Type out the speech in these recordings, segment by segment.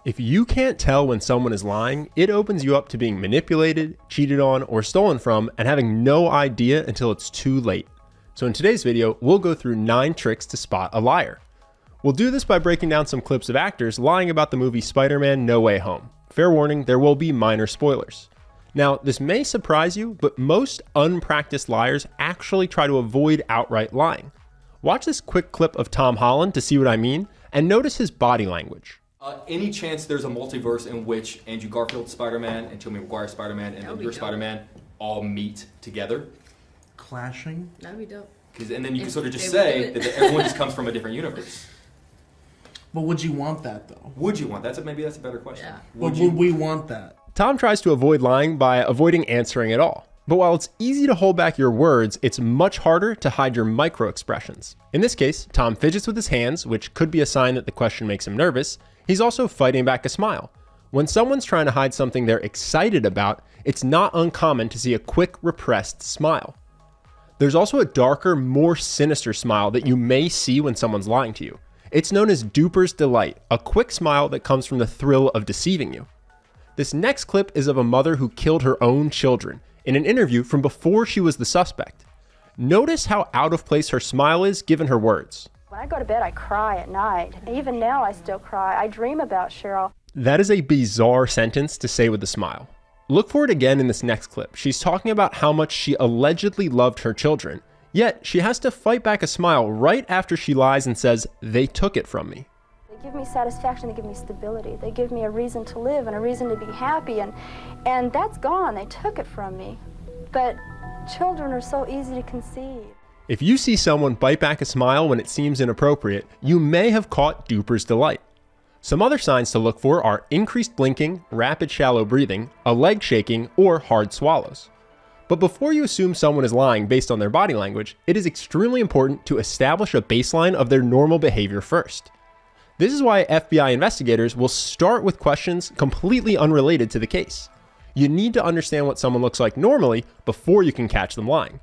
If you can't tell when someone is lying, it opens you up to being manipulated, cheated on, or stolen from, and having no idea until it's too late. So in today's video, we'll go through 9 tricks to spot a liar. We'll do this by breaking down some clips of actors lying about the movie Spider-Man No Way Home. Fair warning, there will be minor spoilers. Now, this may surprise you, but most unpracticed liars actually try to avoid outright lying. Watch this quick clip of Tom Holland to see what I mean, and notice his body language. Any chance there's a multiverse in which Andrew Garfield's Spider-Man and Tobey Maguire's Spider-Man and then your Spider-Man all meet together? Clashing? That'd be dope. And then you can sort of just say that everyone just comes from a different universe. But would you want that, though? Would you want that? Maybe that's a better question. Yeah. Would we want that? Tom tries to avoid lying by avoiding answering at all. But while it's easy to hold back your words, it's much harder to hide your micro expressions. In this case, Tom fidgets with his hands, which could be a sign that the question makes him nervous. He's also fighting back a smile. When someone's trying to hide something they're excited about, it's not uncommon to see a quick, repressed smile. There's also a darker, more sinister smile that you may see when someone's lying to you. It's known as duper's delight, a quick smile that comes from the thrill of deceiving you. This next clip is of a mother who killed her own children in an interview from before she was the suspect. Notice how out of place her smile is given her words. When I go to bed, I cry at night. Even now, I still cry. I dream about Cheryl. That is a bizarre sentence to say with a smile. Look for it again in this next clip. She's talking about how much she allegedly loved her children, yet she has to fight back a smile right after she lies and says, "They took it from me." They give me satisfaction. They give me stability. They give me a reason to live and a reason to be happy. And that's gone. They took it from me. But children are so easy to conceive. If you see someone bite back a smile when it seems inappropriate, you may have caught duper's delight. Some other signs to look for are increased blinking, rapid shallow breathing, a leg shaking, or hard swallows. But before you assume someone is lying based on their body language, it is extremely important to establish a baseline of their normal behavior first. This is why FBI investigators will start with questions completely unrelated to the case. You need to understand what someone looks like normally before you can catch them lying.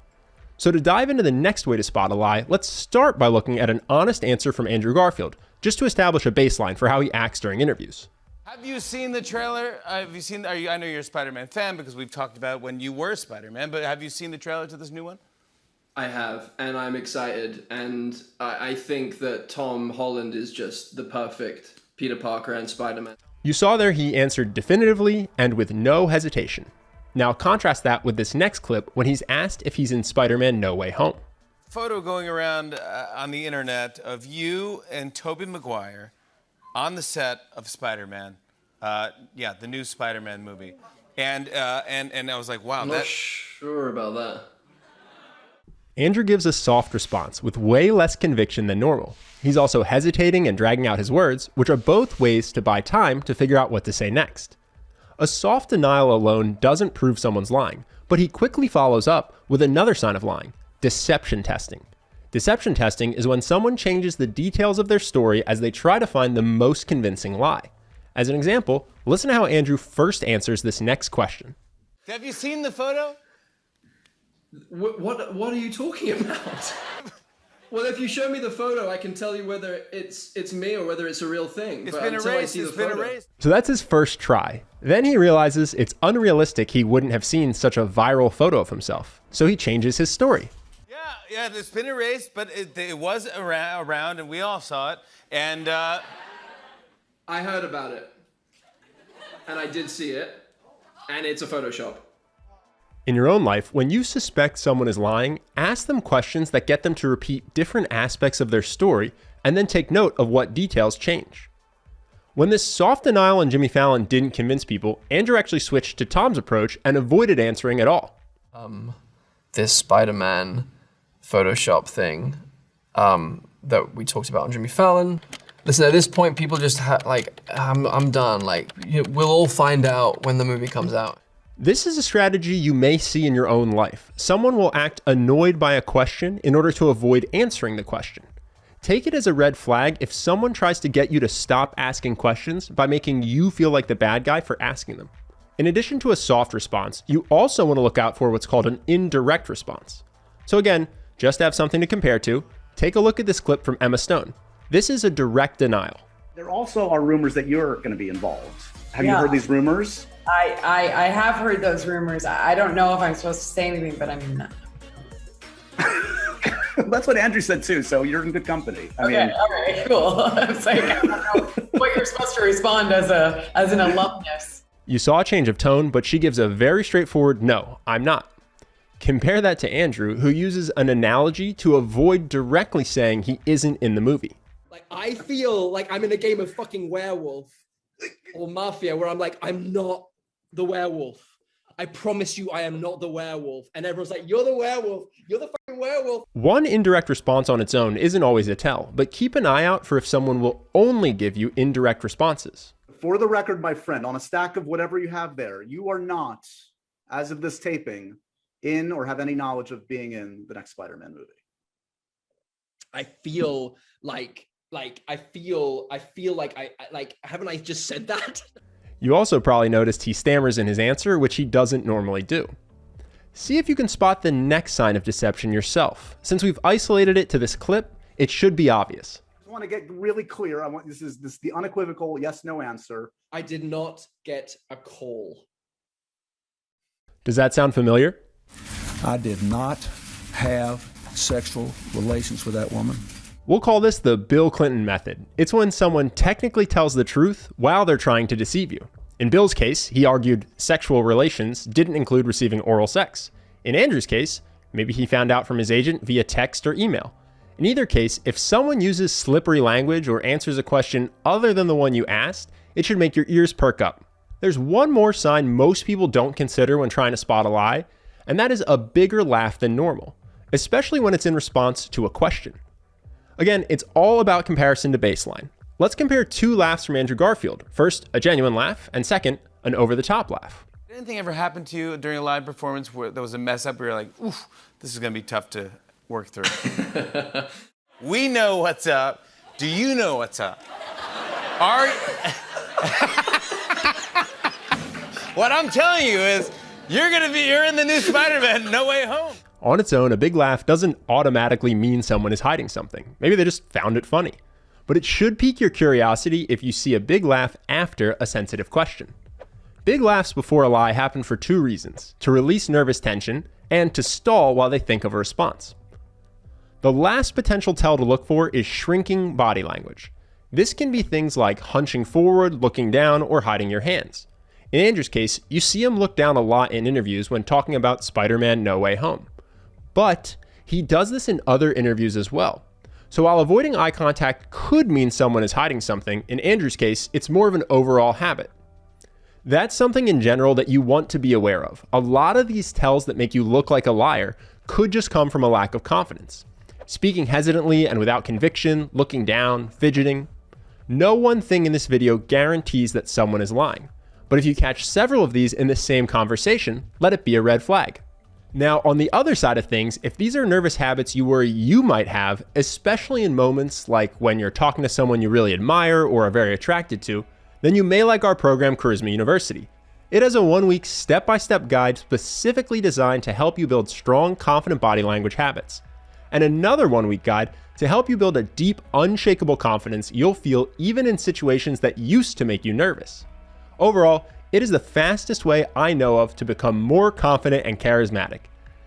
So to dive into the next way to spot a lie, let's start by looking at an honest answer from Andrew Garfield, just to establish a baseline for how he acts during interviews. Have you seen the trailer? I know you're a Spider-Man fan because we've talked about when you were Spider-Man, but have you seen the trailer to this new one? I have, and I'm excited, and I think that Tom Holland is just the perfect Peter Parker and Spider-Man. You saw there he answered definitively and with no hesitation. Now contrast that with this next clip when he's asked if he's in Spider-Man No Way Home. Photo going around on the internet of you and Tobey Maguire on the set of Spider-Man. The new Spider-Man movie. And I was like, wow. I'm not sure about that. Andrew gives a soft response with way less conviction than normal. He's also hesitating and dragging out his words, which are both ways to buy time to figure out what to say next. A soft denial alone doesn't prove someone's lying, but he quickly follows up with another sign of lying: deception testing. Deception testing is when someone changes the details of their story as they try to find the most convincing lie. As an example, listen to how Andrew first answers this next question. Have you seen the photo? What are you talking about? Well, if you show me the photo, I can tell you whether it's me or whether it's a real thing. It's been erased. It's been erased. So that's his first try. Then he realizes it's unrealistic he wouldn't have seen such a viral photo of himself. So he changes his story. Yeah, it's been erased, but it was around and we all saw it. And I heard about it. And I did see it. And it's a Photoshop. In your own life, when you suspect someone is lying, ask them questions that get them to repeat different aspects of their story, and then take note of what details change. When this soft denial on Jimmy Fallon didn't convince people, Andrew actually switched to Tom's approach and avoided answering at all. This Spider-Man Photoshop thing that we talked about on Jimmy Fallon. Listen, at this point, people just I'm done. We'll all find out when the movie comes out. This is a strategy you may see in your own life. Someone will act annoyed by a question in order to avoid answering the question. Take it as a red flag if someone tries to get you to stop asking questions by making you feel like the bad guy for asking them. In addition to a soft response, you also want to look out for what's called an indirect response. So again, just to have something to compare to, take a look at this clip from Emma Stone. This is a direct denial. There also are rumors that you're going to be involved. Have you Yeah. heard these rumors? I have heard those rumors. I don't know if I'm supposed to say anything, but I'm not. That's what Andrew said too, so you're in good company. I Okay, mean, all right, cool. It's like, I don't know what you're supposed to respond as an alumnus. You saw a change of tone, but she gives a very straightforward no, I'm not. Compare that to Andrew, who uses an analogy to avoid directly saying he isn't in the movie. Like, I feel like I'm in a game of fucking werewolf or mafia where I'm like, I'm not the werewolf. I promise you I am not the werewolf. And everyone's like, you're the werewolf. You're the fucking werewolf. One indirect response on its own isn't always a tell, but keep an eye out for if someone will only give you indirect responses. for the record, my friend, on a stack of whatever you have there, you are not, as of this taping, in or have any knowledge of being in the next Spider-Man movie. I feel like haven't I just said that? You also probably noticed he stammers in his answer, which he doesn't normally do. See if you can spot the next sign of deception yourself. Since we've isolated it to this clip, it should be obvious. I want to get really clear. I want this is the unequivocal yes/no answer. I did not get a call. Does that sound familiar? I did not have sexual relations with that woman. We'll call this the Bill Clinton method. It's when someone technically tells the truth while they're trying to deceive you. In Bill's case, he argued sexual relations didn't include receiving oral sex. In Andrew's case, maybe he found out from his agent via text or email. In either case, if someone uses slippery language or answers a question other than the one you asked, it should make your ears perk up. There's one more sign most people don't consider when trying to spot a lie, and that is a bigger laugh than normal, especially when it's in response to a question. Again, it's all about comparison to baseline. Let's compare two laughs from Andrew Garfield. First, a genuine laugh, and second, an over-the-top laugh. Did anything ever happen to you during a live performance where there was a mess up where you're like, oof, this is gonna be tough to work through? We know what's up. Do you know what's up? What I'm telling you is, you're in the new Spider-Man, No Way Home. On its own, a big laugh doesn't automatically mean someone is hiding something. Maybe they just found it funny. But it should pique your curiosity if you see a big laugh after a sensitive question. Big laughs before a lie happen for two reasons: to release nervous tension and to stall while they think of a response. The last potential tell to look for is shrinking body language. This can be things like hunching forward, looking down, or hiding your hands. In Andrew's case, you see him look down a lot in interviews when talking about Spider-Man No Way Home. But he does this in other interviews as well. So while avoiding eye contact could mean someone is hiding something, in Andrew's case, it's more of an overall habit. That's something in general that you want to be aware of. A lot of these tells that make you look like a liar could just come from a lack of confidence. Speaking hesitantly and without conviction, looking down, fidgeting. No one thing in this video guarantees that someone is lying. But if you catch several of these in the same conversation, let it be a red flag. Now, on the other side of things, if these are nervous habits you worry you might have, especially in moments like when you're talking to someone you really admire or are very attracted to, then you may like our program Charisma University. It has a 1-week step-by-step guide specifically designed to help you build strong, confident body language habits. And another 1-week guide to help you build a deep, unshakable confidence you'll feel even in situations that used to make you nervous. Overall, it is the fastest way I know of to become more confident and charismatic.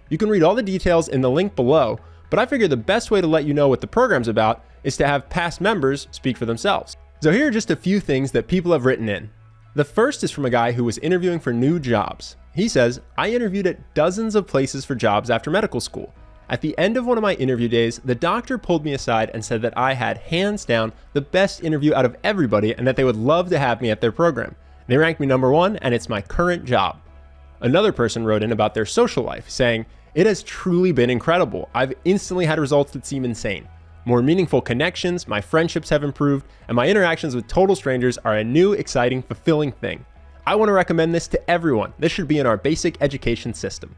You can read all the details in the link below, but I figure the best way to let you know what the program's about is to have past members speak for themselves. So here are just a few things that people have written in. The first is from a guy who was interviewing for new jobs. He says, "I interviewed at dozens of places for jobs after medical school. At the end of one of my interview days, the doctor pulled me aside and said that I had hands down the best interview out of everybody and that they would love to have me at their program. They ranked me number 1, and it's my current job." Another person wrote in about their social life, saying, "It has truly been incredible. I've instantly had results that seem insane. More meaningful connections, my friendships have improved, and my interactions with total strangers are a new, exciting, fulfilling thing. I want to recommend this to everyone. This should be in our basic education system."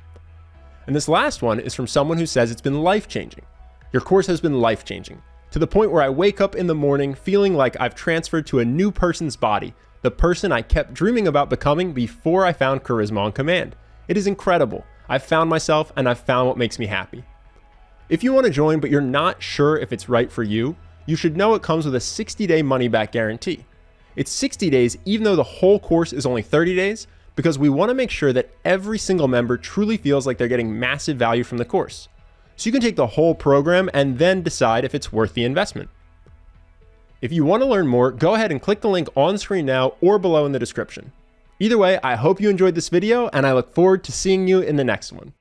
And this last one is from someone who says it's been life-changing. "Your course has been life-changing, to the point where I wake up in the morning feeling like I've transferred to a new person's body, the person I kept dreaming about becoming before I found Charisma on Command. It is incredible. I've found myself and I've found what makes me happy." If you want to join but you're not sure if it's right for you, you should know it comes with a 60-day money-back guarantee. It's 60 days even though the whole course is only 30 days, because we want to make sure that every single member truly feels like they're getting massive value from the course. So you can take the whole program and then decide if it's worth the investment. If you want to learn more, go ahead and click the link on screen now or below in the description. Either way, I hope you enjoyed this video and I look forward to seeing you in the next one.